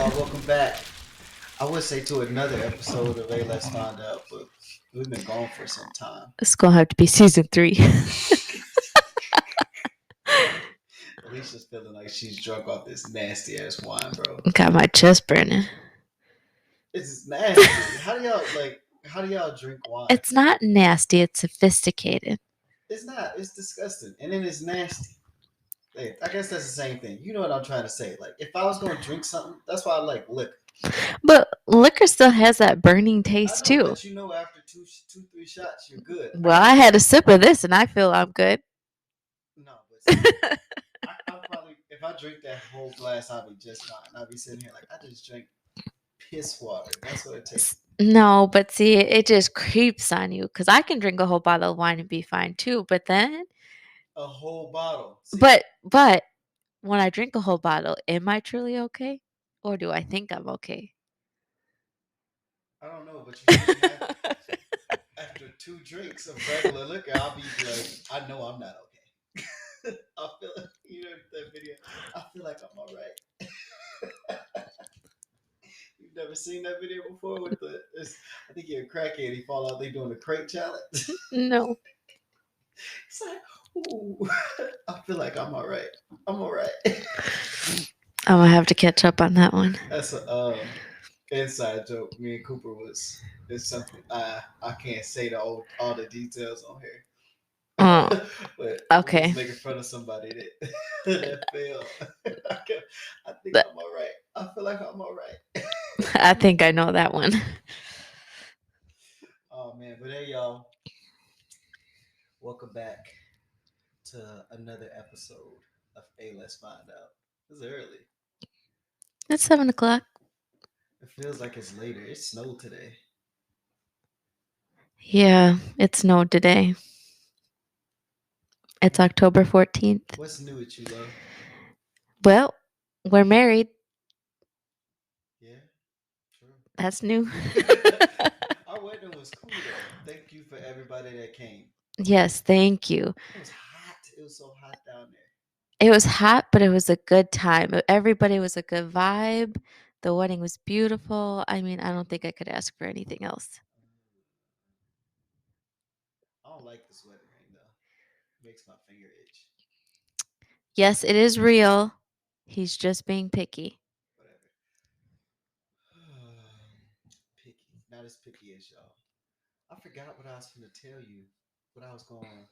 y'all. Welcome back. I would say to another episode of A Let's Find Out, but we've been gone for some time. It's gonna have to be season 3. Alicia's feeling like she's drunk off this nasty ass wine, bro. Got my chest burning. It's just nasty. How do y'all drink wine? It's not nasty, it's sophisticated. It's not. It's disgusting, and then it's nasty. Hey, I guess that's the same thing. You know what I'm trying to say? Like, if I was gonna drink something, that's why I like liquor. But liquor still has that burning I taste know, too. but after two, 3 shots, you're good. I Well, get I had that. a sip of this and I feel I'm good. No, but see, I'll probably if I drink that whole glass, I'll be just fine. I'll be sitting here like I just drank piss water. That's what it tastes. No, but see, it just creeps on you because I can drink a whole bottle of wine and be fine too. But then, A whole bottle. See, but when I drink a whole bottle, am I truly okay? Or do I think I'm okay? I don't know, but you see, after 2 drinks of regular liquor, I'll be like, I know I'm not okay. I feel like that video. I feel like I'm all right. You've never seen that video before with I think you're a crackhead. He fall out. They doing the crate challenge. No. It's like, ooh, I feel like I'm all right. I'm all right. I'm gonna have to catch up on that one. That's a inside joke. Me and Cooper it's something I can't say all the details on here. Oh, But we was okay. making fun of somebody that that failed. I think But I'm all right. I feel like I'm all right. I think I know that one. Oh man, but hey y'all, welcome back to another episode of A Let's Find Out. It's early. It's 7 o'clock. It feels like it's later. It snowed today. Yeah, it snowed today. It's October 14th. What's new with you, love? Well, we're married. Yeah, true. That's new. Our wedding was cool though. Thank you for everybody that came. Yes, thank you. It was hot. It was so hot down there. It was hot, but it was a good time. Everybody was a good vibe. The wedding was beautiful. I mean, I don't think I could ask for anything else. I don't like this wedding ring though. It makes my finger itch. Yes, it is real. He's just being picky. Whatever. Picky. Not as picky as y'all. I forgot what I was going to tell you. What I was going.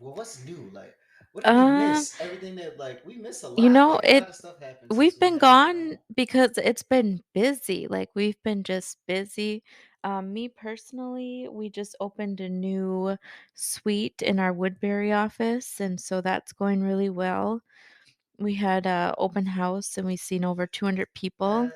Well, what's new? Like, what did we Um, miss? Everything that we miss a you lot. know, Like a lot it of stuff happened since we've we been haven't been gone on. because it's been busy. Like we've been just busy. Me personally, we just opened a new suite in our Woodbury office, and so that's going really well. We had a open house, and we've seen over 200 people.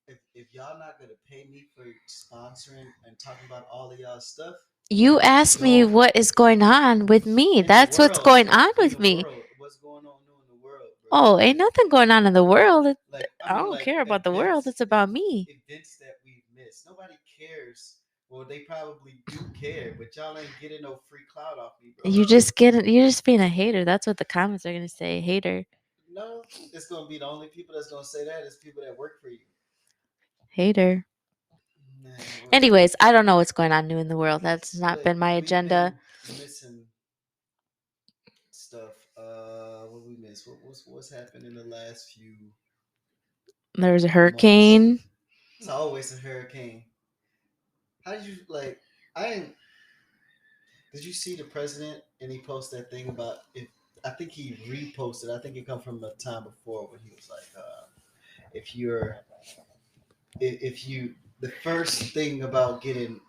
That if y'all not gonna pay me for sponsoring and talking about all of y'all stuff, You asked me go what is going on with me. in the That's what's world. going on In with the me. world, what's going on new in the world, bro? Oh, ain't Like, nothing going on in the world. like I I mean, don't like care about the world. It's about me. events that we've missed. Nobody cares. Well, they probably do care, but y'all ain't getting no free clout off me, bro. You're just being a hater. That's what the comments are gonna say. Hater. No, it's gonna be the only people that's gonna say that is people that work for you. Hater. Man, whatever. Anyways, I don't know what's going on new in the world. That's not But been my we've agenda. been missing stuff. What we miss? What's happened in the last few There was a months? hurricane. There's always a hurricane. How did you like? I didn't. Did you see the president and he posted that thing about if? I think he reposted. I think it come from a time before when he was like, if you're if you the first thing about getting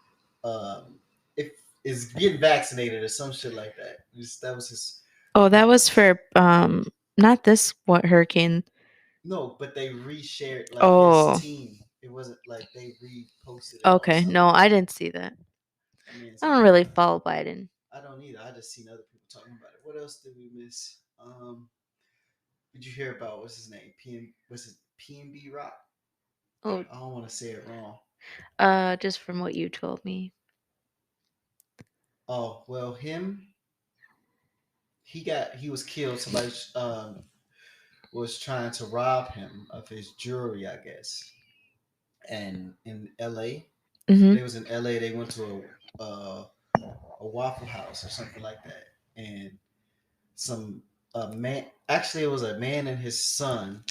if is getting vaccinated or some shit like that. That was his Oh, that was post. for not this what hurricane. No, but they reshared like his Oh, team. It wasn't like they reposted it on okay. something. No, I didn't see that. I mean, it's I don't like really follow Biden. I don't either. I just seen other people talking about it. What else did we miss? Did you hear about what's his name? Was it PNB Rock? Oh, I don't want to say it wrong. just from what you told me. Oh well, he was killed. Somebody was trying to rob him of his jewelry, I guess. And in L.A., Mhm. they was in L.A. They went to a Waffle House or something like that, and some a man. Actually, it was a man and his son.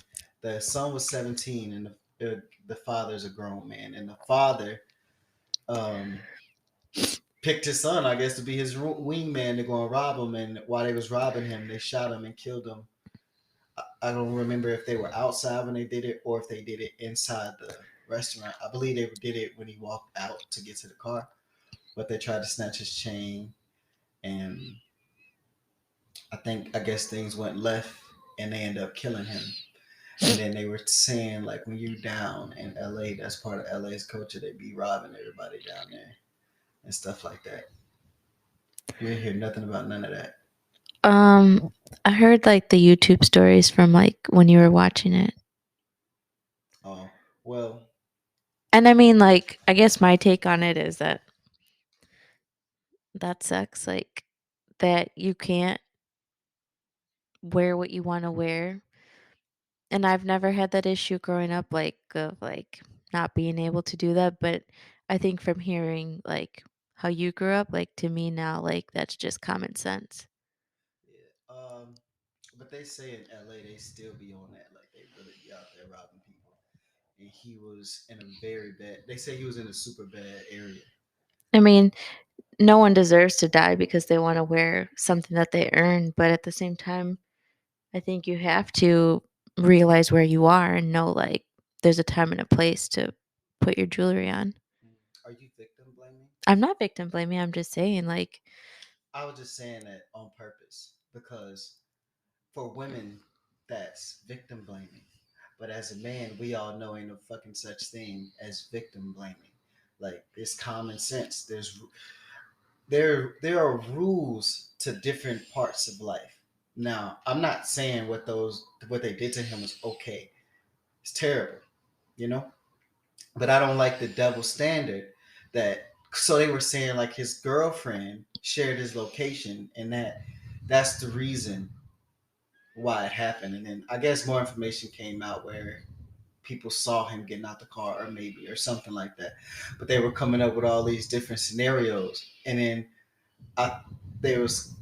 The son was 17, and the father's a grown man, and the father um, picked his son, I guess, to be his wingman to go and rob him. And while they was robbing him, they shot him and killed him. I don't remember if they were outside when they did it or if they did it inside the restaurant. I believe they did it when he walked out to get to the car, but they tried to snatch his chain, and I guess things went left, and they ended up killing him. And then they were saying like when you down in LA, that's part of LA's culture. They be robbing everybody down there and stuff like that. You ain't hear nothing about none of that. Um, I heard like the YouTube stories from like when you were watching it. Oh well, And I mean, like, I guess my take on it is that that sucks. Like, that you can't wear what you want to wear. And I've never had that issue growing up, like, of like not being able to do that. But I think from hearing like how you grew up, like, to me now, like, that's just common sense. yeah. But they say in LA they still be on that. Like they really be out there robbing people. And he was in a very bad. They say he was in a super bad area. I mean, no one deserves to die because they want to wear something that they earn. But at the same time, I think you have to realize where you are and know like there's a time and a place to put your jewelry on. Mm. Are you victim blaming? I'm not victim blaming. I'm just saying like I was just saying that on purpose because for women, that's victim blaming. But as a man, we all know ain't no fucking such thing as victim blaming. Like it's common sense. There are rules to different parts of life. Now, I'm not saying what they did to him was okay. It's terrible, you know. But I don't like the double standard that. So they were saying like his girlfriend shared his location, and that's the reason why it happened. And then I guess more information came out where people saw him getting out the car, or maybe, or something like that. But they were coming up with all these different scenarios, and then I, there was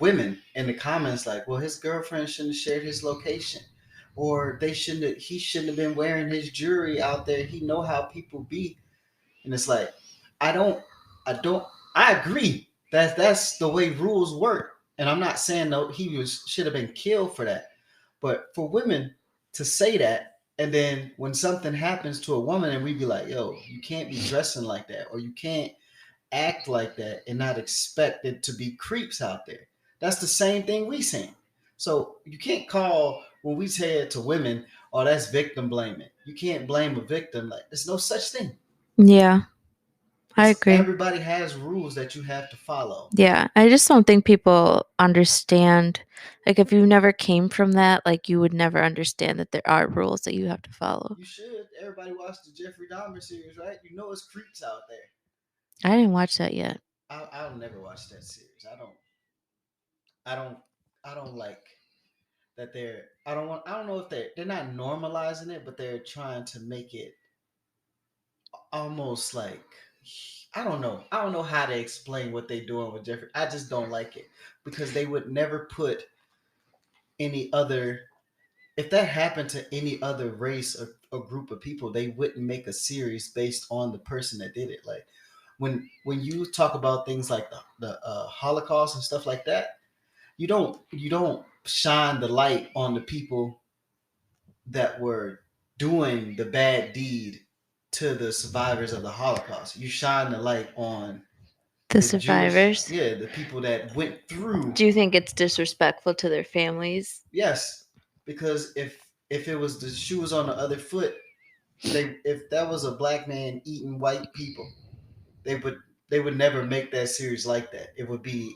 women in the comments like, "Well, his girlfriend shouldn't have shared his location, or they shouldn't. He shouldn't have been wearing his jewelry out there. He know how people be." And it's like, I don't, I don't, I agree that that's the way rules work. And I'm not saying no, he was should have been killed for that. But for women to say that, and then when something happens to a woman, and we be like, "Yo, you can't be dressing like that, or you can't act like that, and not expect it to be creeps out there." That's the same thing we saying. So you can't call when we say it to women, "Oh, that's victim blaming." You can't blame a victim. Like there's no such thing. yeah, I It's agree. everybody has rules that you have to follow. Yeah, I just don't think people understand like if you never came from that, like you would never understand that there are rules that you have to follow. You should. Everybody watched the Jeffrey Dahmer series, right? You know it's creeps out there. I didn't watch that yet. I'll never watch that series. I don't. I don't like that they're. I don't want. I don't know if they're not normalizing it, but they're trying to make it almost like. I don't know. I don't know how to explain what they're doing with Jeffrey. I just don't like it because they would never put any other if that happened to any other race or group of people, they wouldn't make a series based on the person that did it. Like when you talk about things like the Holocaust and stuff like that, you don't shine the light on the people that were doing the bad deed to the survivors of the Holocaust. You shine the light on The the Jewish, survivors. yeah, the people that went through. Do you think it's disrespectful to their families? Yes, because if it was the shoes on the other foot, they if that was a black man eating white people, they would they would never make that series like that. It would be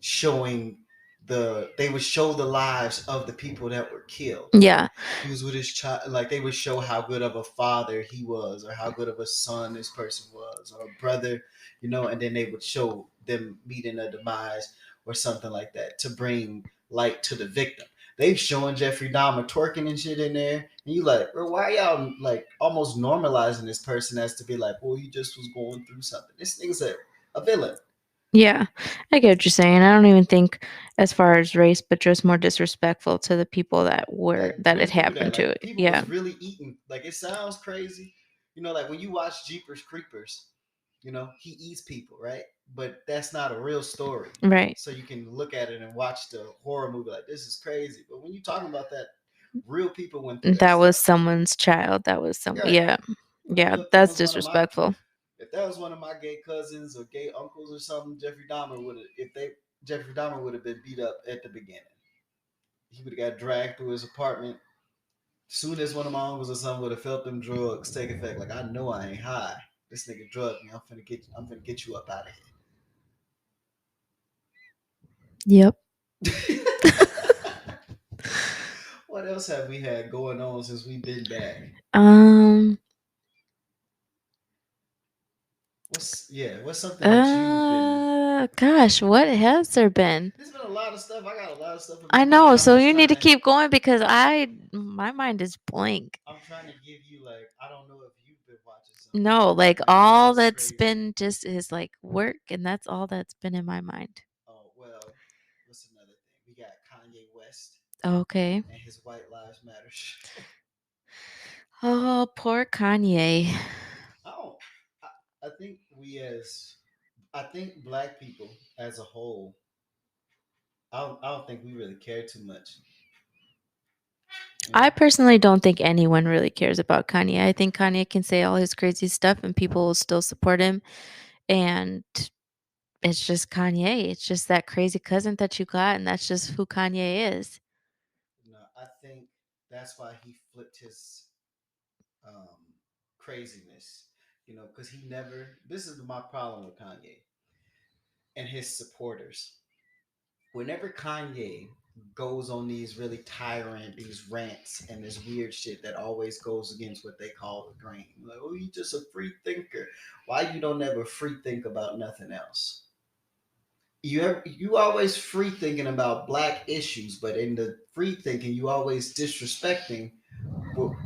showing they would show the lives of the people that were killed. Like Yeah. he was with his child, like they would show how good of a father he was, or how good of a son this person was, or a brother, and then they would show them meeting a demise or something like that to bring light to the victim. They showing Jeffrey Dahmer twerking and shit in there, and you like, bro, why y'all like almost normalizing this person as to be like, well, he just was going through something. This nigga's a villain. Yeah, I get what you're saying. I don't even think as far as race, but just more disrespectful to the people That that it went through that. happened to. Like people Yeah, was really eating. Like it sounds crazy, like when you watch Jeepers Creepers, he eats people, right? But that's not a real story. right. So you can look at it and watch the horror movie like this is crazy. But when you're talking about that, real people went through that That was stuff. someone's child. That was some. Right. Yeah, I yeah. know if that That's was one of my disrespectful. if that was one of my gay cousins or gay uncles or something, Jeffrey Dahmer would have been beat up at the beginning. He would have got dragged through his apartment. Soon as one of my uncles or something would have felt them drugs take effect, like I know I ain't high. This nigga drugged me. I'm finna get you up out Yep. of here. What else have we had going on since we've been back? Um. What's something that you've been Gosh, what has there been? there's been a lot of stuff. I got a lot of stuff in my I mind. know. I'm So just you trying need to to keep going because my mind is blank. I'm trying to give you like I don't know if you've been watching something No, that like maybe all was that's crazy. been just is like work, and that's all that's been in my mind. Oh well, what's another thing? We got Kanye West Okay. and his White Lives Matter shit. Oh, poor Kanye. I don't. I think I think black people as a whole. I don't think we really care too much. You I know, personally don't think anyone really cares about Kanye. I think Kanye can say all his crazy stuff and people will still support him. And it's just Kanye. It's just that crazy cousin that you got, and that's just who Kanye is. I think that's why he flipped his um, craziness. Because he never. This is my problem with Kanye and his supporters. Whenever Kanye goes on these really these rants and this weird shit that always goes against what they call the grain. Like, oh, you just a free thinker. Why you don't ever free think about nothing else? You always free thinking about black issues, but in the free thinking, you always disrespecting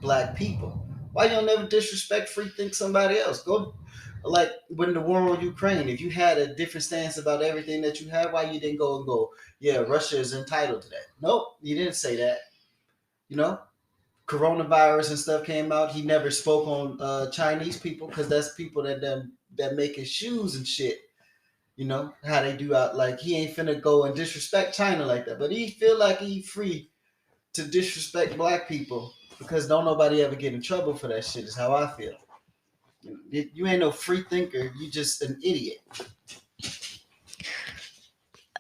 black people. Why you don't never disrespect free think somebody else? Go like when the war on Ukraine, if you had a different stance about everything that you have, why you didn't go and go, yeah, Russia is entitled to that? Nope, you didn't say that. You know, coronavirus and stuff came out. He never spoke on Chinese people because that's people that make his shoes and shit. How they do out like he ain't finna go and disrespect China like that, but he feel like he free to disrespect black people because don't nobody ever get in trouble for that shit. Is how I feel. You ain't no free thinker. You just an idiot.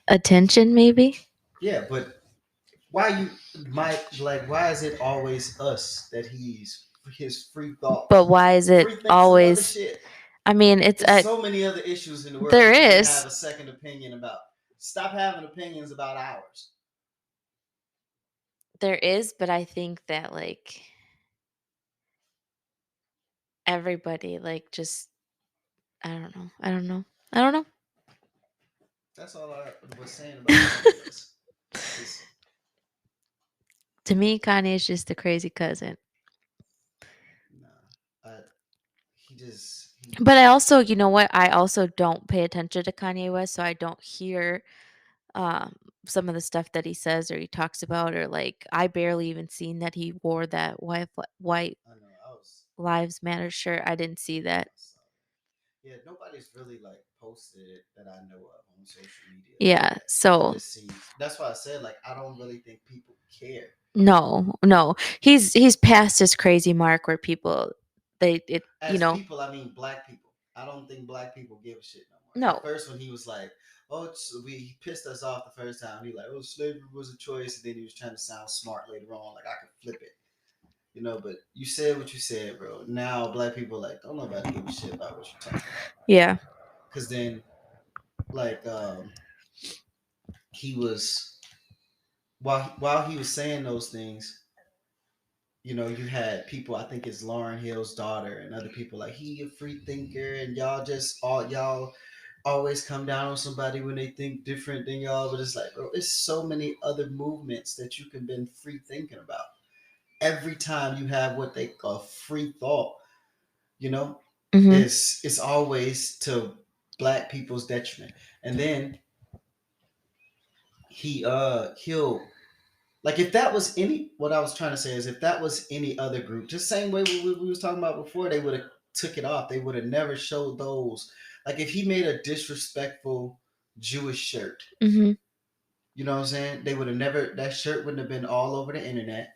Attention, maybe? Yeah, but why you might like? Why is it always us that he's his free But thoughts? why is it Free think some other always shit. I mean, it's There's so many other issues in the world there that you can is. have a second opinion about. Stop having opinions about ours. There is, but I think that like everybody like just I don't know. I don't know. I don't know. That's all I was saying about Kanye West. Just To me, Kanye is just a crazy cousin. nah. He just he. But I also, you know what? I also don't pay attention to Kanye West, so I don't hear um some of the stuff that he says or he talks about or like I barely even seen that he wore that white I know. lives matter shirt. I didn't see that. I saw that. Yeah, nobody's really like posted it that I know of on social media like Yeah. that. I So just see. That's why I said like I don't really think people care. no, no. He's past his crazy mark where people they it you As know, people, I mean black people. I don't think black people give a shit no more. At no. first, when he was like, "Oh, he pissed us off the first time," he like, "Oh, slavery was a choice," and then he was trying to sound smart later on, like I could flip it. But you said what you said, bro. Now black people like don't nobody give a shit about what you're talking about. Yeah. Cause then like he was while he was saying those things, you had people. I think it's Lauren Hill's daughter and other people like he a free thinker, and y'all just all y'all. always come down on somebody when they think different than y'all. But it's like, bro, it's so many other movements that you can been free thinking about. Every time you have what they call free thought, you know, Mhm. it's always to black people's detriment. And then he'll like if that was any what I was trying to say is if that was any other group, just same way we was talking about before, they would have took it off. They would have never showed those. Like if he made a disrespectful Jewish shirt, Mhm. you know what I'm saying? They would have never that shirt wouldn't have been all over the internet,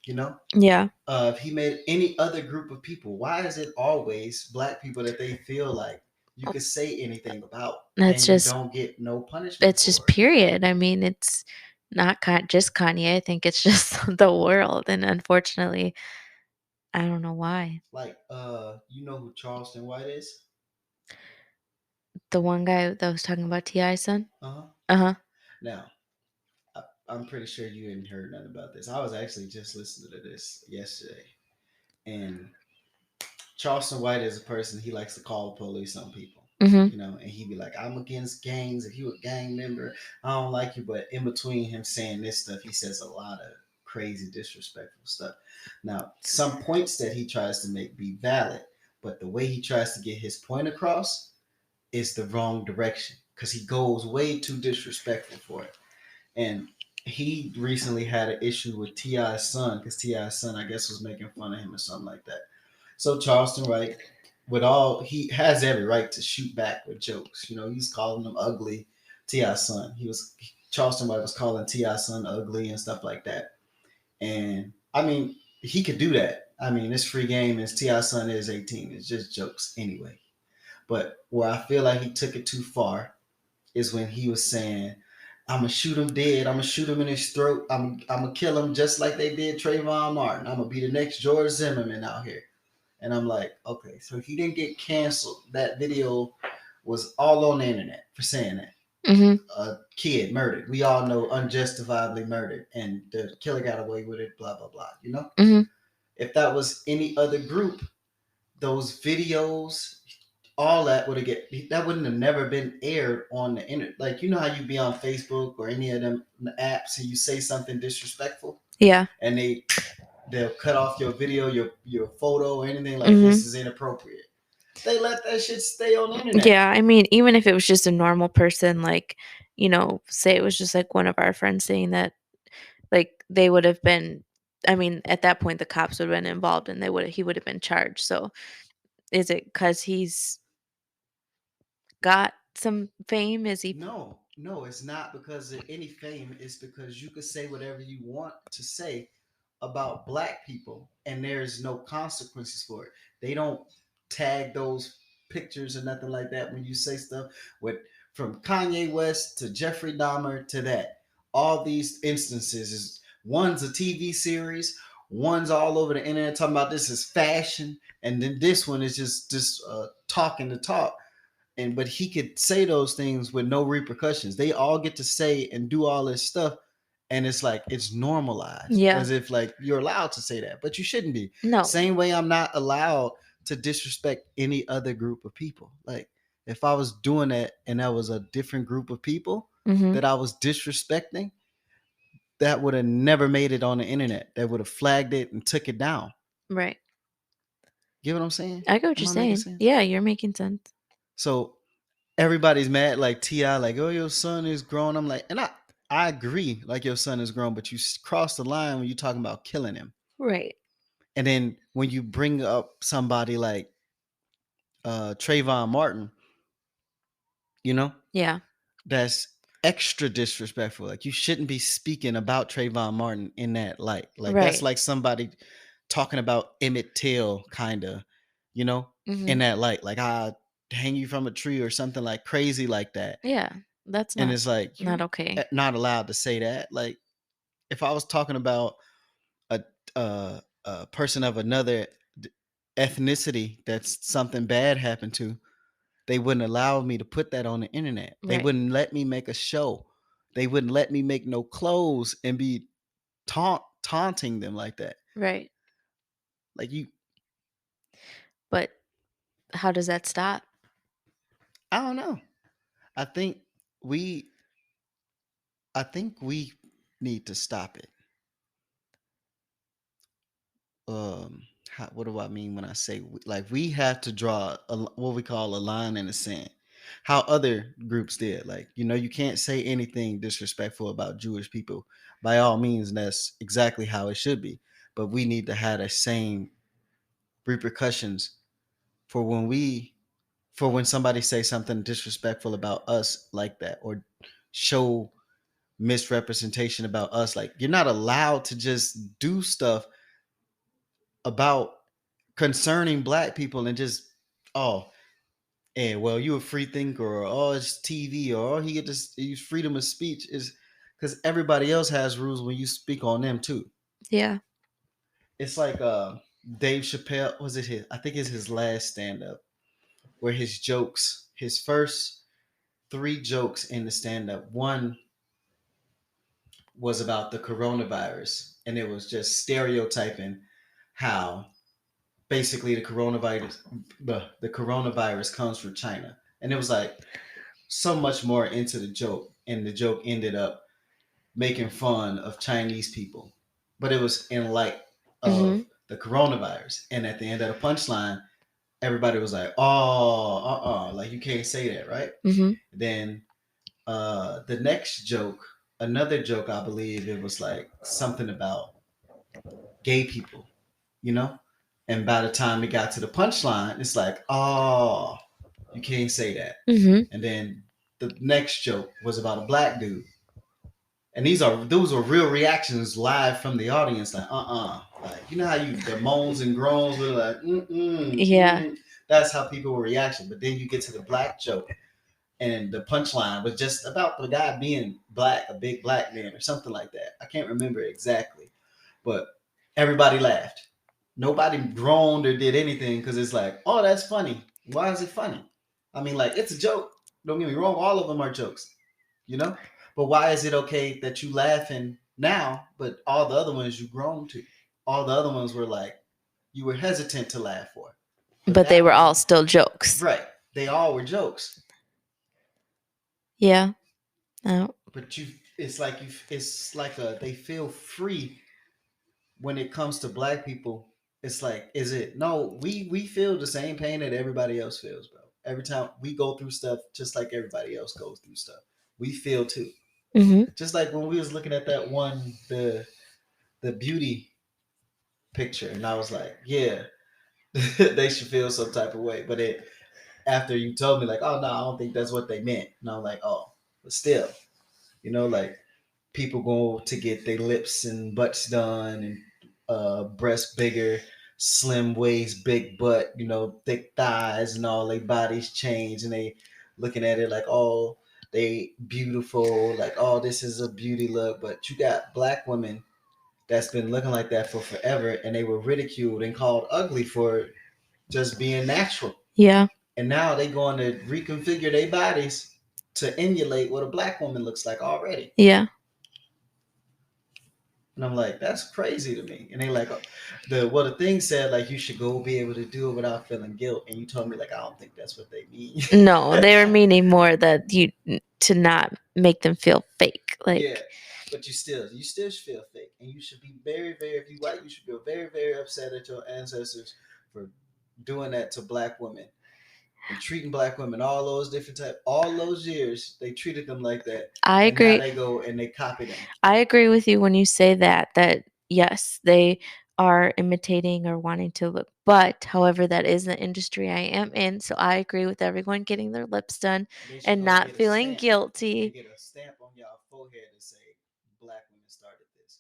you know? Yeah. If he made any other group of people, why is it always black people that they feel like you could say anything about That's and you just don't get no punishment it's just for it? period. I mean, it's not just Kanye. I think it's just the world, and unfortunately, I don't know why. Like, you know who Charleston White is? The one guy that was talking about T.I.'s son? Uh-huh. Uh-huh. Now, I'm pretty sure you hadn't heard nothing about this. I was actually just listening to this yesterday, and Charleston White is a person he likes to call the police on people, Mhm. you know, and he'd be like, "I'm against gangs. If you a gang member, I don't like you." But in between him saying this stuff, he says a lot of crazy, disrespectful stuff. Now, some points that he tries to make be valid, but the way he tries to get his point across is the wrong direction because he goes way too disrespectful for it. And he recently had an issue with T.I.'s son because T.I.'s son, I guess, was making fun of him or something like that. So Charleston Wright, with all he has every right to shoot back with jokes. You know, he's calling him ugly. T.I.'s son, Charleston Wright was calling T.I.'s son ugly and stuff like that. And I mean, he could do that. I mean, it's free game. As T.I.'s son is 18. It's just jokes anyway. But where I feel like he took it too far is when he was saying, "I'm gonna shoot him dead. I'm gonna shoot him in his throat. I'm gonna kill him just like they did Trayvon Martin. I'm gonna be the next George Zimmerman out here." And I'm like, okay, so he didn't get canceled. That video was all on the internet for saying that. Mhm. A kid murdered. We all know unjustifiably murdered, and the killer got away with it. Blah blah blah. You know, Mhm. if that was any other group, those videos, all that would have get that wouldn't have never been aired on the internet. Like you know how you be on Facebook or any of them apps and you say something disrespectful Yeah. and they'll cut off your video, your photo, or anything like this Mhm. is inappropriate. They let that shit stay on the internet. Yeah, I mean, even if it was just a normal person, like, say it was just like one of our friends saying that, like, they would have been, I mean, at that point, the cops would have been involved and he would have been charged. So is it because he's got some fame? Is he? No, no, it's not because of any fame. It's because you could say whatever you want to say about black people, and there's no consequences for it. They don't tag those pictures or nothing like that when you say stuff with from Kanye West to Jeffrey Dahmer to that. All these instances is one's a TV series, one's all over the internet talking about this is fashion, and then this one is just talking to talk and but he could say those things with no repercussions. They all get to say and do all this stuff, and it's like it's normalized Yeah. as if like you're allowed to say that, but you shouldn't be. No. Same way I'm not allowed to disrespect any other group of people. Like if I was doing that and that was a different group of people Mhm. that I was disrespecting, that would have never made it on the internet. That would have flagged it and took it down. Right. Get what I'm saying? I get what Am you're I making saying. sense? Yeah, you're making sense. So everybody's mad like Ti, like, oh, your son is grown. I'm like, and I agree, like your son is grown, but you cross the line when you're talking about killing him. Right. And then when you bring up somebody like Trayvon Martin, you know, Yeah. that's extra disrespectful. Like you shouldn't be speaking about Trayvon Martin in that light. Like that's Right. like somebody talking about Emmett Till, kind of, you know, in Mhm. that light. Like I hang you from a tree or something like crazy like that. Yeah. That's And not it's like not you okay. not allowed to say that. Like if I was talking about a a person of another ethnicity that's something bad happened to, they wouldn't allow me to put that on the internet. They Right. wouldn't let me make a show. They wouldn't let me make no clothes and be taunting them like that. Right. Like you, But how does that stop? I don't know. I think we I think we need to stop it. um what do I mean when I say like we have to draw what we call a line in the sand, how other groups did. Like, you can't say anything disrespectful about Jewish people by all means, and that's exactly how it should be. But we need to have the same repercussions for when somebody say something disrespectful about us like that, or show misrepresentation about us. Like, you're not allowed to just do stuff about concerning black people and just, oh, and well, you a free thinker, or oh, it's TV, or oh, he get to use freedom of speech. Is because everybody else has rules when you speak on them too. Yeah. It's like Dave Chappelle, was it his, I think it's his last stand-up, where his first three jokes in the stand-up, one was about the coronavirus, and it was just stereotyping how basically the coronavirus comes from China. And it was like so much more into the joke, and the joke ended up making fun of Chinese people, but it was in light Mhm. of the coronavirus. And at the end of the punchline, everybody was like, "Oh, like you can't say that, right?" Mhm. Then the next joke, another joke, I believe it was like something about gay people, you know. And by the time it got to the punchline, it's like, "Oh, you can't say that." Mhm. And then the next joke was about a black dude, and those are real reactions live from the audience. Like, like, you know how the moans and groans were like, Yeah. that's how people were reacting. But then you get to the black joke, and the punchline was just about the guy being black, a big black man or something like that. I can't remember exactly, but everybody laughed. Nobody groaned or did anything, because it's like, oh, that's funny. Why is it funny? I mean, like, it's a joke. Don't get me wrong, all of them are jokes, you know? But why is it okay that you laughing now, but all the other ones you groaned to? All the other ones were like, you were hesitant to laugh for. But But they that were one, all still jokes. right, they all were jokes. Yeah. Oh. But it's like they feel free when it comes to black people. It's like, is it, no, we feel the same pain that everybody else feels, bro. Every time we go through stuff, just like everybody else goes through stuff, we feel too. Mhm. Just like when we was looking at that one, the beauty picture, and I was like, yeah, they should feel some type of way. But it after you told me, like, oh no, I don't think that's what they meant, and I'm like, oh, but still, like, people go to get their lips and butts done, and breasts bigger, slim waist, big butt, thick thighs, and all their bodies change, and they looking at it like, oh, they beautiful, like, oh, this is a beauty look. But you got black women that's been looking like that for forever, and they were ridiculed and called ugly for just being natural. Yeah. And now they going to reconfigure their bodies to emulate what a black woman looks like already. Yeah. And I'm like, that's crazy to me. And they like, the thing said, like, you should go be able to do it without feeling guilt. And you told me, like, I don't think that's what they mean. No, they were meaning more that you to not make them feel fake. Yeah, Like, but you still should feel fake, and you should be very, very. If you white, you should feel very, very upset at your ancestors for doing that to black women and treating black women all those years they treated them like that, I and now agree. they go and they copy them. I agree with you when you say that yes, they are imitating or wanting to look, but however, that is the industry I am in, so I agree with everyone getting their lips done They should and go not feeling and guilty. get a stamp on y'all forehead and say, "Black women started this."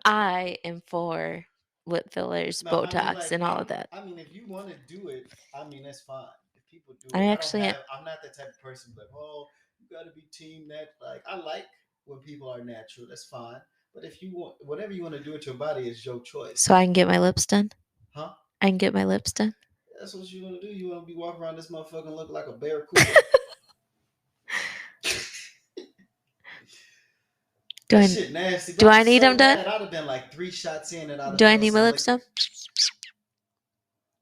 I am for lip fillers, No, I mean, Botox, like, and all of that. I mean, if you want to do it, I mean, that's fine. If people do I it, actually I'm not that type of person. Like, oh, you got to be team that. Like, I like when people are natural. That's fine. But if you want, whatever you want to do with your body is your choice, so I can get my lips done. huh? I can get my lips done. That's what you want to do. You want to be walking around this motherfucker and look like a barracuda. Do That I shit nasty. But do I'm I need so them done? mad. I'd have been like 3 shots in, and I'd have Do I felt need my some lips liquid. done?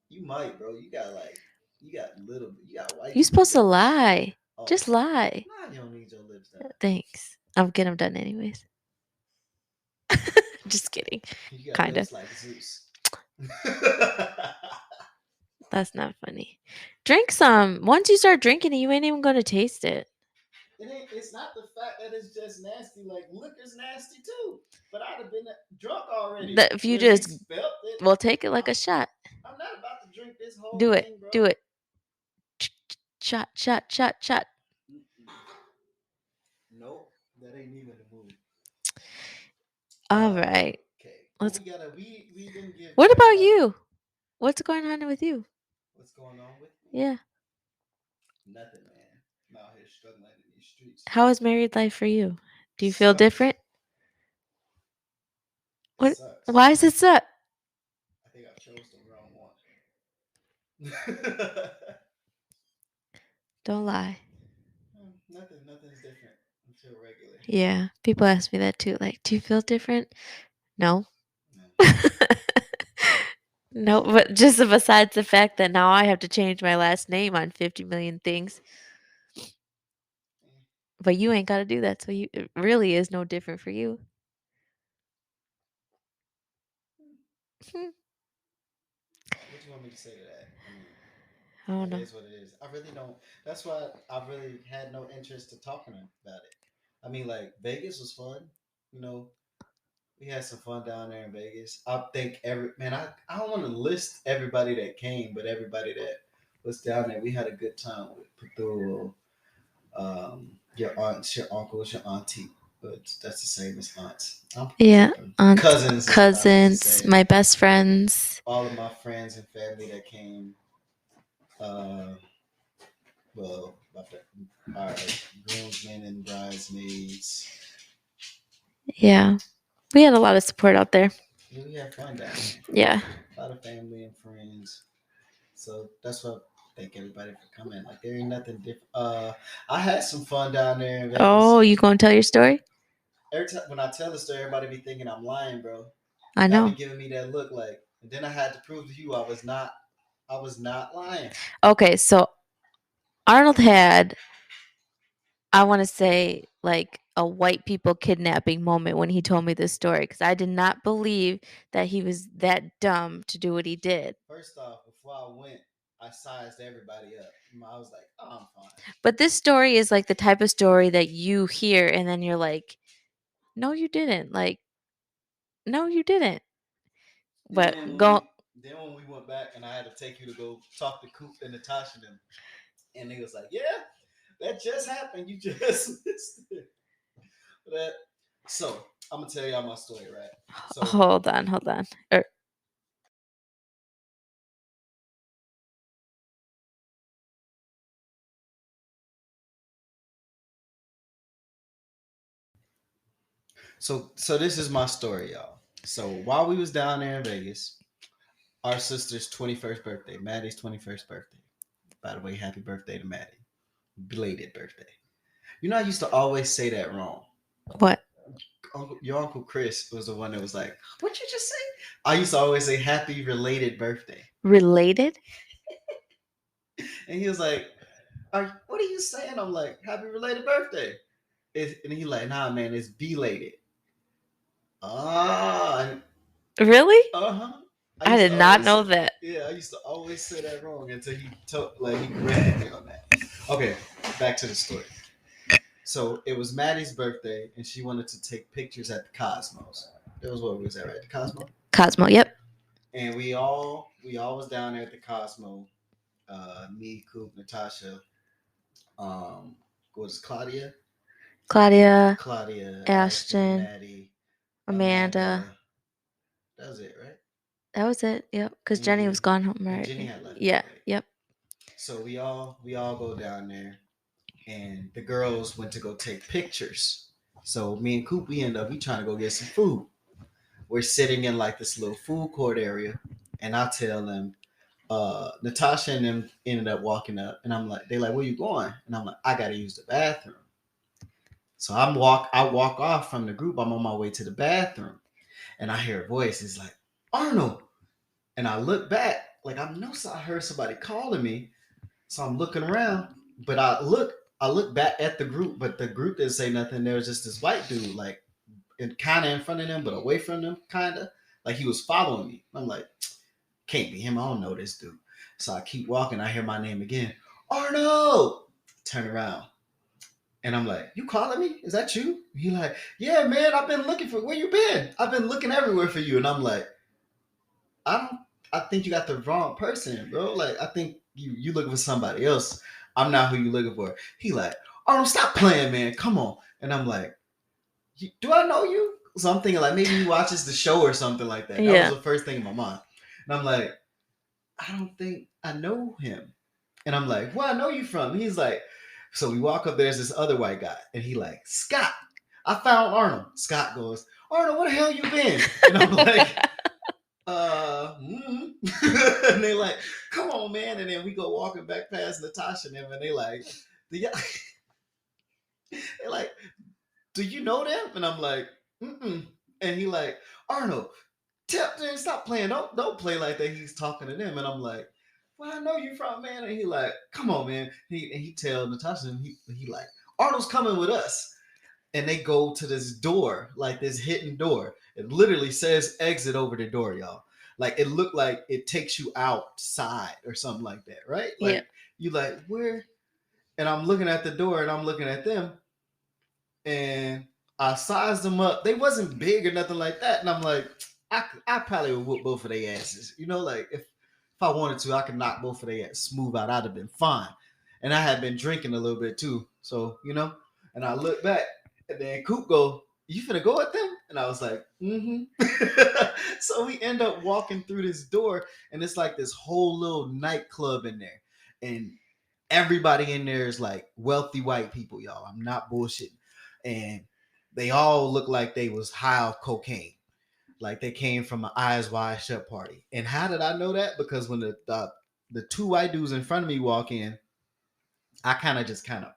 You might, bro. You got like You got little. You got white You're people supposed to lips. lie. Oh, Just lie. nah, you don't need your lips done. Thanks. I'll get them done anyways. Just kidding. You got Kinda. lips like Zeus. That's not funny. Drink some. Once you start drinking it, you ain't even gonna taste it. It's not the fact that it's just nasty. Like liquor's nasty too. But I'd have been drunk already If you when we just spelt it. well take it like I'm, a shot. I'm not about to drink this whole Do it. thing, bro. Do it. Shot, shot, shot, shot. Mm-mm. Nope, that ain't even the move. All right. Okay. Well, Let's we didn't give What about everybody. you? What's going on with you? What's going on with me? Yeah. Nothing, man. I'm out here struggling in these streets. How is married life for you? Do you feel Sucks. different? It What sucks. why is it suck? I think I chose the wrong one. Don't lie. Nothing's different. I feel regular. Yeah. People ask me that too. Like, do you feel different? No. No. No, but just besides the fact that now I have to change my last name on 50 million things. But you ain't got to do that. So it really is no different for you. What do you want me to say to that? I mean, I don't that know. is what it is. I really don't. That's why I really had no interest to talking about it. I mean, like Vegas was fun. You know, we had some fun down there in Vegas. I think I don't want to list everybody that came, but everybody that was down there, we had a good time with Patul, your aunts, your uncles, your auntie. But that's the same as aunts. I'm Yeah, tripping. aunts, Cousins is what I meant to cousins, say. my best friends. All of my friends and family that came. Uh, well, our groomsmen and bridesmaids. Yeah, we had a lot of support out there. Yeah, we had fun down there. Yeah. A lot of family and friends. So that's what I thank everybody for coming. Like there ain't nothing different. I had some fun down there in Vegas. Oh, you gonna tell your story? Every time when I tell the story, everybody be thinking I'm lying, bro. I Y'all be know. giving me that look like, and then I had to prove to you I was not. I was not lying. Okay, so Arnold had, I want to say, like a white people kidnapping moment when he told me this story because I did not believe that he was that dumb to do what he did. First off, before I went, I sized everybody up. I was like, oh, I'm fine. But this story is like the type of story that you hear and then you're like, no, you didn't. Like, no, you didn't. But go. Then when we went back and I had to take you to go talk to Coop and Natasha and they was like, yeah, that just happened. You just missed it. That, so I'm gonna tell y'all my story, right? So Hold on. so this is my story, y'all. So while we was down there in Vegas, our sister's 21st birthday, Maddie's 21st birthday. By the way, happy birthday to Maddie. Belated birthday. You know, I used to always say that wrong. What? Your uncle Chris was the one that was like, "What you just say?" I used to always say "Happy related birthday," Related? and he was like, "What are you saying?" I'm like, "Happy related birthday," and he like, "Nah, man, it's belated." Ah, Really? huh. I did not know that. Yeah, I used to always say that wrong until he he corrected me on that. Okay, back to the story. So it was Maddie's birthday, and she wanted to take pictures at the Cosmos. That was what we was at, right? The Cosmo. Cosmo, yep. And we all was down there at the Cosmo. Me, Coop, Natasha, what was Claudia? Claudia, Claudia, Ashton, Ashton, Maddie, Amanda. Amanda. That was it, right? That was it. Yep. Because And Jenny was gone home, and right? Jenny had left, Yeah. right? Yep. So we all go down there, and the girls went to go take pictures. So me and Coop, we trying to go get some food. We're sitting in like this little food court area, and I tell them, Natasha and them ended up walking up, and I'm like, they like, where you going? And I'm like, I gotta use the bathroom. So I walk off from the group. I'm on my way to the bathroom, and I hear a voice. It's like Arnold, and I look back, like I know I heard somebody calling me, So I'm looking around, but I look back at the group, but the group didn't say nothing. There was just this white dude, like, kind of in front of them, but away from them, kind of like he was following me. I'm like, can't be him. I don't know this dude. So I keep walking. I hear my name again, Arnold. Turn around, and I'm like, you calling me? Is that you? He like, yeah, man. I've been looking for where you been. I've been looking everywhere for you. And I'm like, I don't. I think you got the wrong person, bro. Like, I think you looking for somebody else. I'm not who you looking for. He like, Arnold, stop playing, man. Come on. And I'm like, do I know you? So I'm thinking like maybe he watches the show or something like that. That was Yeah. the first thing in my mind. And I'm like, I don't think I know him. And I'm like, where I know you from? He's like, so we walk up, there's this other white guy, and he like, Scott, I found Arnold. Scott goes, Arnold, where the hell you been? And I'm like, and they like, come on, man. And then we go walking back past Natasha and them, and they like, they like, do you know them? And I'm like, mm-mm. And he like, Arnold, tell them stop playing. Don't play like that. He's talking to them, and I'm like, well, I know you from, man. And he like, come on, man. He tell Natasha, and he like, Arnold's coming with us. And they go to this door, like this hidden door. It literally says exit over the door, y'all. Like it looked like it takes you outside or something like that, right? Yeah. Like you like where? And I'm looking at the door and I'm looking at them, and I sized them up. They wasn't big or nothing like that. And I'm like, I probably would whoop both of their asses. You know, like if I wanted to, I could knock both of their ass smooth out. I'd have been fine. And I had been drinking a little bit too. So, and I look back and then Coop go, you finna go at them? And I was like, mm-hmm. So we end up walking through this door and it's like this whole little nightclub in there. And everybody in there is like wealthy white people, y'all. I'm not bullshitting. And they all look like they was high off cocaine. Like they came from an eyes wide shut party. And how did I know that? Because when the two white dudes in front of me walk in, I kind of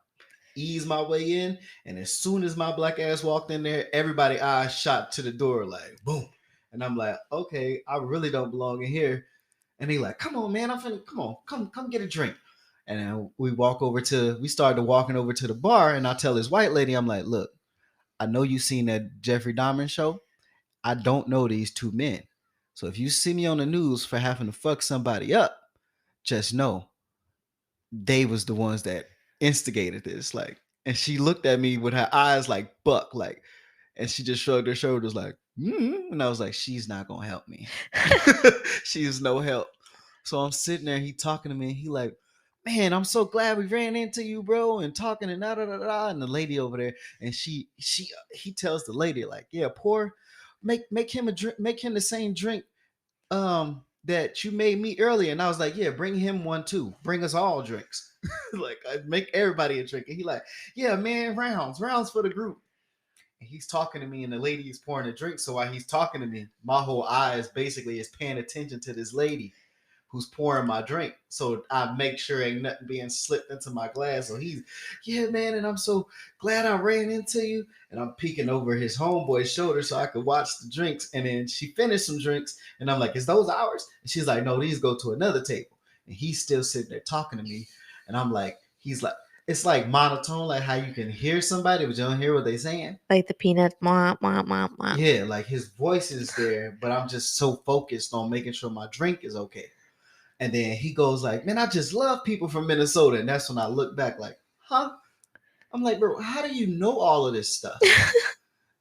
ease my way in. And as soon as my black ass walked in there, everybody eyes shot to the door like boom. And I'm like, okay, I really don't belong in here. And he like, come on, man, come on, come get a drink. And then we started walking over to the bar, and I tell this white lady, I'm like, look, I know you seen that Jeffrey Dahmer show. I don't know these two men. So if you see me on the news for having to fuck somebody up, just know they was the ones that instigated this. Like, and she looked at me with her eyes like buck, like, and she just shrugged her shoulders like, and I was like, she's not gonna help me. She's no help. So I'm sitting there, he talking to me, and he like, man, I'm so glad we ran into you, bro, and talking and da da da da. And the lady over there, and he tells the lady like, yeah, make him a drink, make him the same drink that you made me earlier. And I was like, yeah, bring him one too. Bring us all drinks. Like I make everybody a drink. And he like, yeah, man, rounds for the group. And he's talking to me, and the lady is pouring a drink. So while he's talking to me, my whole eyes basically is paying attention to this lady who's pouring my drink. So I make sure ain't nothing being slipped into my glass. So he's, yeah, man, and I'm so glad I ran into you. And I'm peeking over his homeboy's shoulder so I could watch the drinks. And then she finished some drinks, and I'm like, is those ours? And she's like, no, these go to another table. And he's still sitting there talking to me. And I'm like, he's like, it's like monotone, like how you can hear somebody, but you don't hear what they're saying. Like the peanuts. Wah, wah, wah, wah. Yeah, like his voice is there, but I'm just so focused on making sure my drink is okay. And then he goes like, man, I just love people from Minnesota. And that's when I look back like, huh? I'm like, bro, how do you know all of this stuff?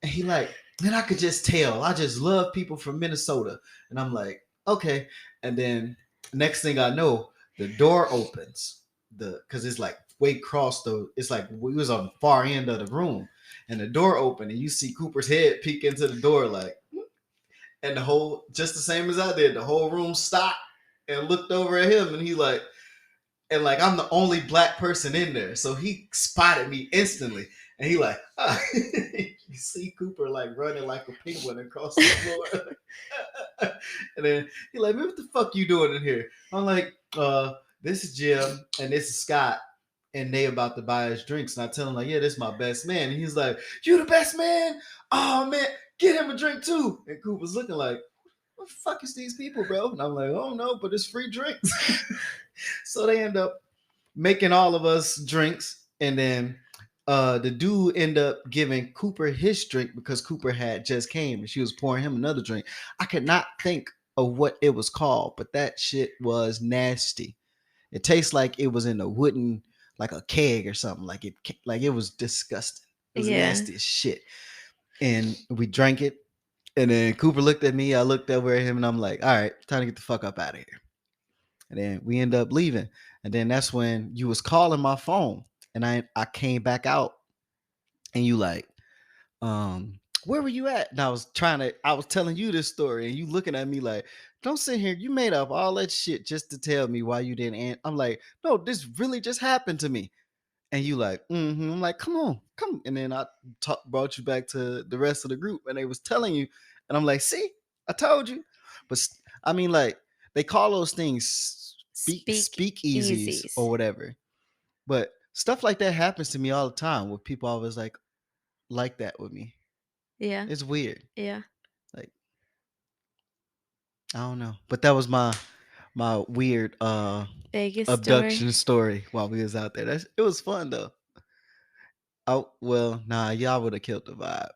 And he like, man, I could just tell. I just love people from Minnesota. And I'm like, okay. And then next thing I know, the door opens. Because it's like way across it's like we was on the far end of the room. And the door opened and you see Cooper's head peek into the door like, and just the same as I did, the whole room stopped and looked over at him, and he like, and like I'm the only black person in there, so he spotted me instantly, and he like, ah. You see Cooper like running like a penguin across the floor, and then he like, man, what the fuck you doing in here? I'm like, this is Jim and this is Scott, and they about to buy us drinks, and I tell him like, yeah, this is my best man, and he's like, you the best man? Oh man, get him a drink too. And Cooper's looking like, what the fuck is these people, bro? And I'm like, oh no, but it's free drinks. So they end up making all of us drinks, and then the dude ended up giving Cooper his drink because Cooper had just came and she was pouring him another drink. I could not think of what it was called, but that shit was nasty. It tastes like it was in a wooden, like a keg or something. Like it was disgusting. It was Yeah. nasty as shit. And we drank it. And then Cooper looked at me. I looked over at him, and I'm like, "All right, time to get the fuck up out of here." And then we end up leaving. And then that's when you was calling my phone, and I came back out, and you like, where were you at? And I was telling you this story, and you looking at me like, don't sit here. You made up all that shit just to tell me why you didn't. I'm like, no, this really just happened to me. And you like, mm-hmm. I'm like, come on, come. And then brought you back to the rest of the group, and they was telling you, and I'm like, see, I told you. But I mean, like, they call those things Speak speakeasies easies. or whatever. But stuff like that happens to me all the time, where people always like that with me. Yeah. It's weird. Yeah. Like, I don't know. But that was my weird Vegas story. abduction story while we was out there. It was fun though. Oh well, nah, y'all would have killed the vibe.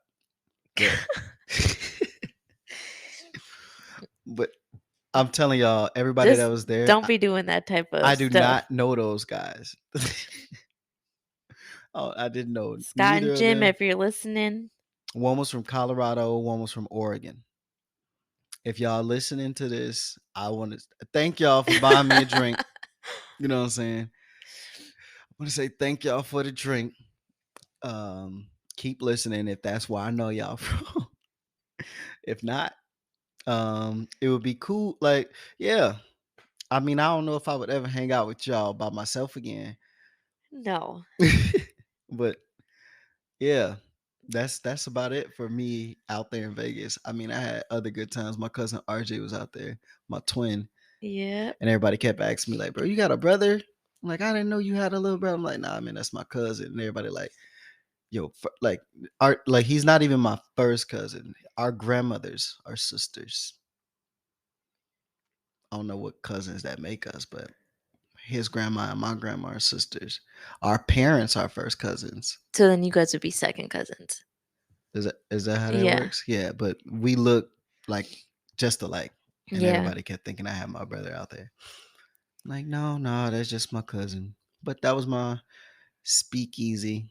But but I'm telling y'all, everybody that Just was there, don't be doing that type I of do stuff. not know those guys. Oh, I didn't know Scott and neither of Jim, them. if you're listening. One was from Colorado, one was from Oregon. If y'all listening to this, I want to thank y'all for buying me a drink. You know what I'm saying? I want to say thank y'all for the drink. Um, keep listening if that's where I know y'all from. If not, it would be cool. Like, yeah. I mean, I don't know if I would ever hang out with y'all by myself again. No. But yeah, that's about it for me out there in Vegas. I mean, I had other good times. My cousin RJ was out there, my twin, Yep. and everybody kept asking me like, "Bro, you got a brother?" I'm like, "I didn't know you had a little brother." I'm like, "Nah, man, that's my cousin." And everybody like, "Yo, like he's not even my first cousin. Our grandmothers are sisters. I don't know what cousins that make us, but his grandma and my grandma are sisters. Our parents are first cousins. So then you guys would be second cousins. Is that how that Yeah. works? Yeah, but we look like just alike, and Yeah. everybody kept thinking I had my brother out there. Like, no, no, that's just my cousin. But that was my speakeasy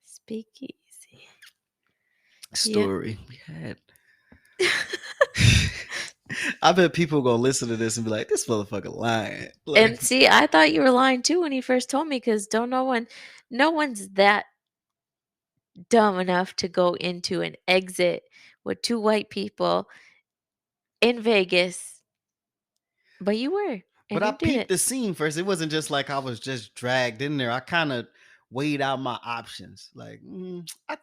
Speakeasy. Yep. story. We had. I bet people gonna listen to this and be like, "This motherfucker lying." Like, And see, I thought you were lying too when you first told me because don't no one's that dumb enough to go into an exit with two white people in Vegas, but you were, but and I you did peeped it. the scene first. It wasn't just like I was just dragged in there. I kind of weighed out my options. Like,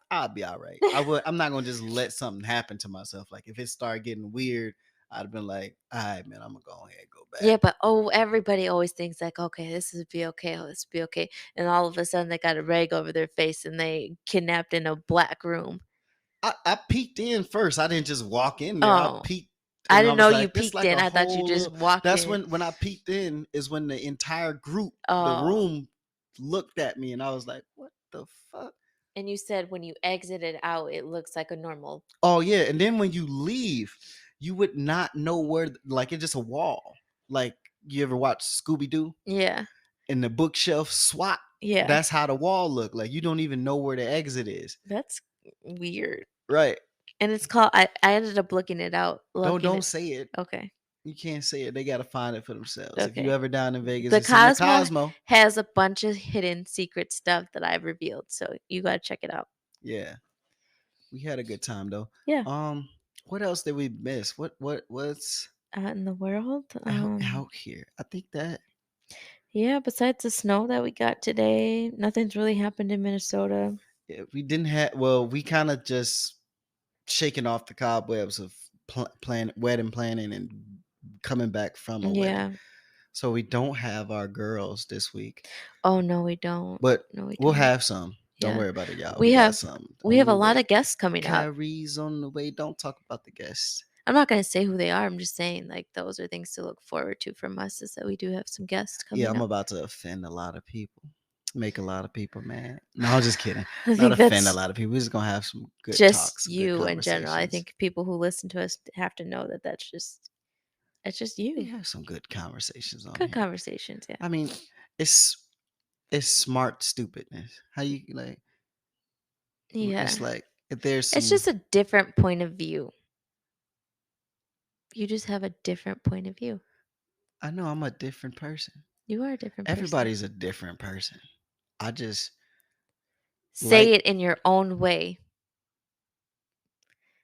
I'll be all right. I'm not gonna just let something happen to myself. Like, if it started getting weird, I'd have been like, all right, man, I'm gonna go ahead and go back. Yeah, but everybody always thinks like, okay, this would be okay, oh, this would be okay, and all of a sudden they got a rag over their face and they kidnapped in a black room. I peeked in first. I didn't just walk in there. I Oh, peeked I and I didn't know was you like, this peeked like in. a I thought you whole just little. walked That's in. when I peeked in is when the entire group, the Oh, room, looked at me, and I was like, what the fuck? and you said when you exited out, it looks like a normal. Oh yeah, and then when you leave, you would not know where. Like, it's just a wall. Like, you ever watch Scooby Doo Yeah, and the bookshelf swat? yeah, That's how the wall looked. Like, you don't even know where the exit is. that's weird. Right? And it's called. I ended up looking it out, looking Don't it. say it. Okay, You can't say it. They got to find it for themselves. If you okay. ever down in Vegas, The it's in the Cosmo Cosmo. has a bunch of hidden secret stuff that I've revealed, so you gotta check it out. Yeah, we had a good time though. Yeah, Um, what else did we miss? What's out in the world. out here? I think that Yeah. Besides the snow that we got today, nothing's really happened in Minnesota. yeah, we didn't have. Well, we kind of just shaking off the cobwebs of wedding planning and coming back from a wedding. Yeah. So we don't have our girls this week, Oh no, we don't. but No, we we'll don't. have some. Don't Yeah. worry about it, y'all. We We got have some we on have the a lot way. of guests coming up. Kyrie's on the way. Don't talk about the guests. I'm not gonna say who they are. I'm just saying, like, those are things to look forward to from us, is that we do have some guests Yeah, coming I'm up. about to offend a lot of people, make a lot of people mad. No, I'm just kidding. I Not think offend a that's lot of people. We're just gonna have some good just talks, some good you in general. I conversations. think people who listen to us have to know that it's just We you. have some good conversations on Good here. conversations, yeah. I mean, it's it's smart stupidness. How you like? Yeah. It's like if there's It's some. just a different point of view. You just have a different point of view. I know I'm a different person. You are a different person. Everybody's a different person. I just Say like it in your own way.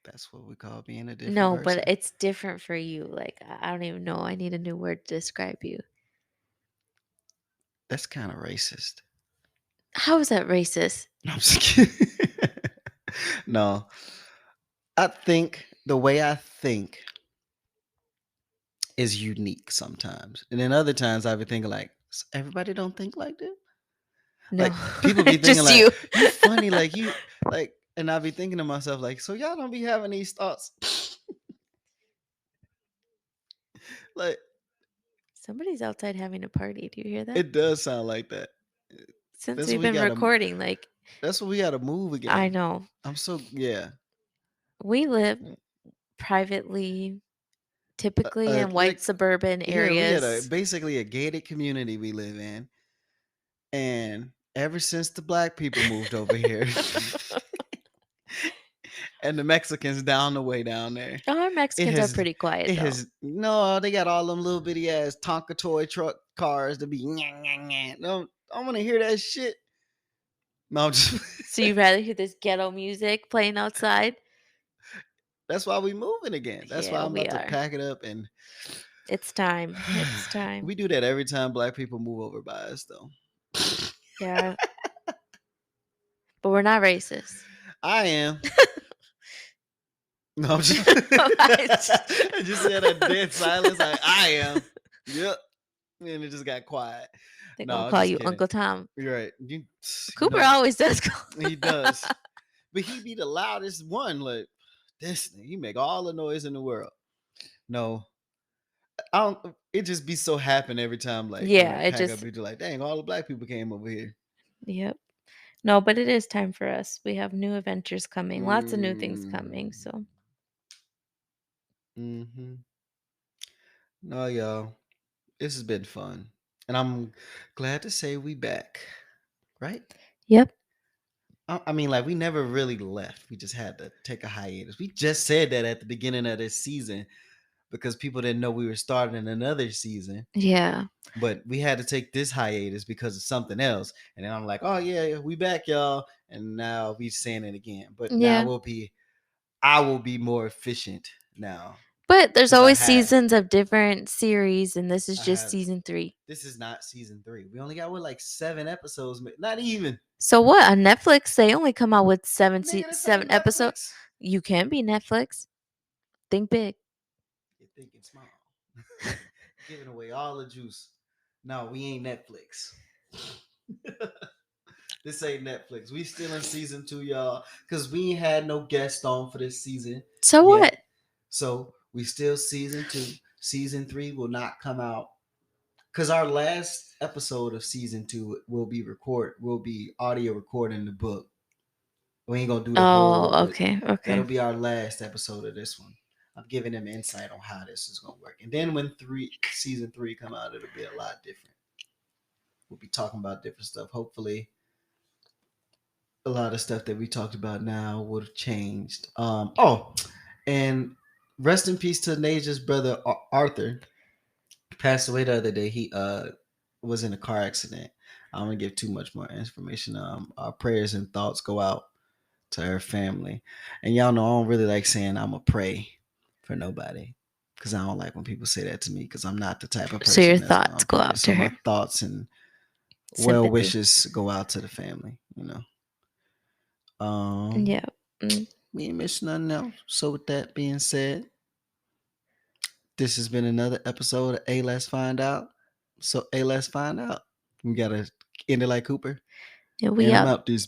that's what we call being a different No, but person. it's different for you. Like, I don't even know. I need a new word to describe you. That's kind of racist. How is that racist? No, I'm just kidding. No, I think the way I think is unique sometimes, and then other times I be thinking like, Everybody don't think like this." No, Like people be thinking just like, you. "You funny," like you like, and I be thinking to myself like, "So y'all don't be having these thoughts?" Like Somebody's outside having a party. Do you hear that? it does sound like that. Since That's we've what we been gotta. recording, like, That's what we gotta move I again. know. I'm so yeah. We live privately, typically in white Like suburban here we had a areas. basically a gated community we live in, and ever since the black people moved over here, and the Mexicans down the way down there, Our it Mexicans are has pretty quiet, it though. has no. They got all them little bitty ass Tonka toy truck cars to be. Nyah, nyah, nyah. No, I want to hear that shit. No, I'm just, So you'd rather hear this ghetto music playing outside? that's why we moving again. That's why Yeah, I'm we about to are. pack it up and. It's time. It's time. We do that every time black people move over by us, though. Yeah, but we're not racist. I am. No, I'm just. I I just said a dead silence. I am. Yep. And it just got quiet. They're No, gonna I'm call just you kidding. Uncle Tom. You're right. You Cooper know, always does call. he does. But he be the loudest one. Like, this thing, he make all the noise in the world. No, I don't. It just be so happen every time, like, when Yeah, we it pack up, just. we do like, dang, all the black people came over here. Yep. No, but it is time for us. We have new adventures coming. Lots of new things coming. Mm, So mm-hmm. No, y'all. This has been fun. And I'm glad to say we back. Right? yep. I mean, like we never really left. We just had to take a hiatus. We just said that at the beginning of this season because people didn't know we were starting another season. Yeah. But we had to take this hiatus because of something else. And then I'm like, oh yeah, we back, y'all. And now we saying it again. But now Yeah. I will be more efficient now But there's because I always have seasons of different series, and this is I just have season 3. this is not season 3. We only got what like 7 episodes, not even. So what? On Netflix, they only come out with Nigga, this seven ain't episodes. Netflix. You can be Netflix. Think big. You're thinking small. Giving away all the juice. No, we ain't Netflix. This ain't Netflix. We still in season 2, y'all, because we ain't had no guest on for this season So what? yet. So we still season 2. Season 3 will not come out because our last episode of season 2 will be audio recording the book. We ain't gonna do the whole, Oh, but okay, that'll okay. be our last episode of this one. I'm giving them insight on how this is gonna work. And then when season 3 come out, it'll be a lot different. We'll be talking about different stuff. Hopefully, a lot of stuff that we talked about now would have changed. And rest in peace to Naja's brother Arthur. Passed away the other day. He was in a car accident. I don't want to give too much more information. Our prayers and thoughts go out to her family. And y'all know I don't really like saying I'm a pray for nobody because I don't like when people say that to me because I'm not the type of So your person that's thoughts gonna go pray. out to So my her. thoughts and well Sympathy. wishes go out to the family. Yeah. Mm. We ain't missing nothing else. So with that being said, this has been another episode of A Let's Find Out. So A Let's Find Out. We gotta end it like Cooper. Yeah, we And I'm up. out this.